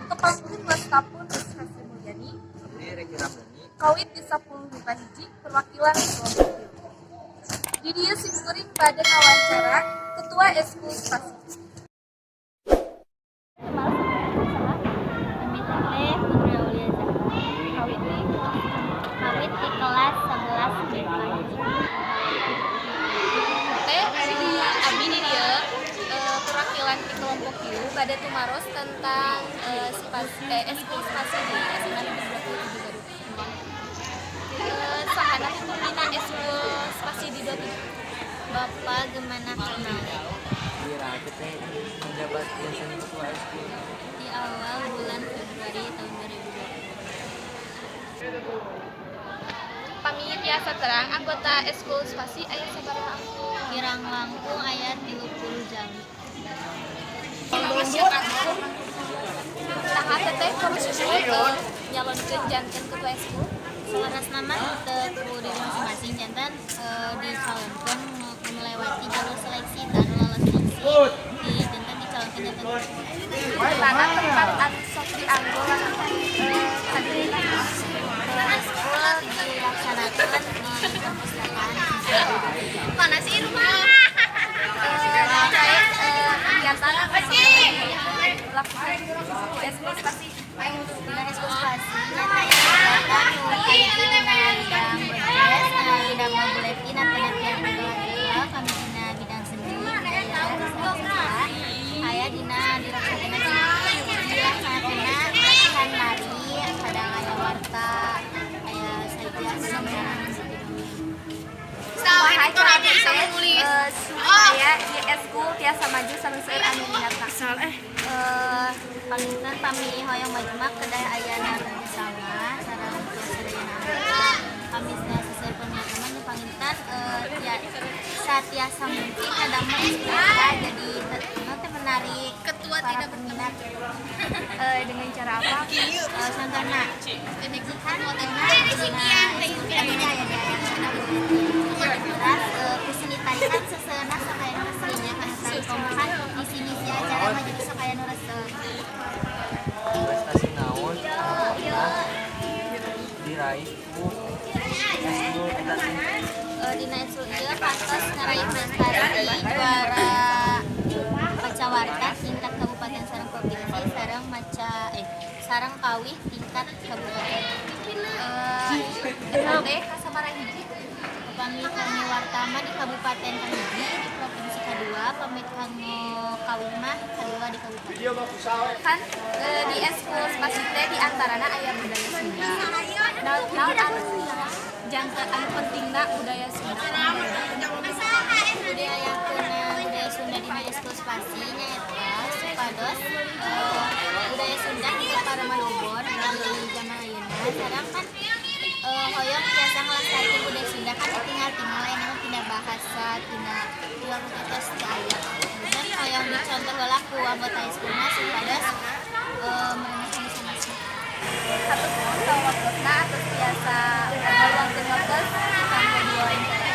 Kepangkuin Wastapun Rizka Sri Mulyani, Kawit di 10 Mita Hiji, perwakilan kelompok itu. Di dia simkuring pada wawancara Ketua Eskul Spasi. Kawit di kelas 11 Mita Hiji. Abi di dia perwakilan di kelompok itu pada tumaros tentang eskul spasi di SMA Negeri 27 sahana pembina eskul spasi di Doti. Bapak gimana kenalnya? Kira kita menjabat dosen ketua eskul Di awal bulan Februari tahun 2020. Kami biasa terang anggota eskul spasi aya sabaraha aku. Kirang langkung ayat 30 jam. Nah, teteh kalau sesuai nyalonkeun janten ketua eskul. Selaras nama ku di masing-masing jantan dicalonkan melewati jalur seleksi dan lolos seleksi di jantan dicalonkan jantan Mana tempat anu sok dianggo lah hadirna eskul dilaksanakan di perpustakaan. mana sih rumah terkait kegiatan apa sih lakukan eskul spasi Dengan eskul spasi nyatanya kegiatan kaji dengan bidang podcast, bidang mobiletin dan penelitian penggelar kami dina bidang seni budaya dan sastra aya dina dilaksanakan latihan lari kadang aya warta aya saja Kumaha cara teh supaya di eskul tiasa maju saneseur anu minatna. Panginten pami hoyong maju mak kedah aya nana sama sareng sadayana kami sesuai pernyataan di panginten satiasa mungkin ada kita jadi nanti menarik Ketua para tidak peminat dengan cara apa? contohnya kan kesini tadi kan sesena sakaya nu resenya kan tadi komakan di sini si acara mah jadi sakaya nu resep prestasi naon diraih ku eskul eta dina eskul ieu kantos ngaraih prestasi juara maca warta tingkat kabupaten sareng provinsi sareng kawih tingkat kabupaten SLT kasabaraha hiji? Pami kami wartama di kabupaten kahiji di provinsi kedua pami kami kawih mah kedua di kabupaten Kan di eskul spasi teh di antarana aya budaya Sunda. Naon anu jangka anu pentingna budaya Sunda. budaya Sunda dina eskul spasi nyaeta supados budaya Sunda juga para manobor di zaman ayeuna sareng kan hoyong biasa ngelestarikan budaya Sunda kan tinggal lain yang tidak bahasa tidak rutinitas aya dan hoyong dicontoh heula ku anggota eskulna supados merenahkan masing-masing Satu waktunya atau biasa peluang tim waktu sampai 2 wawancara.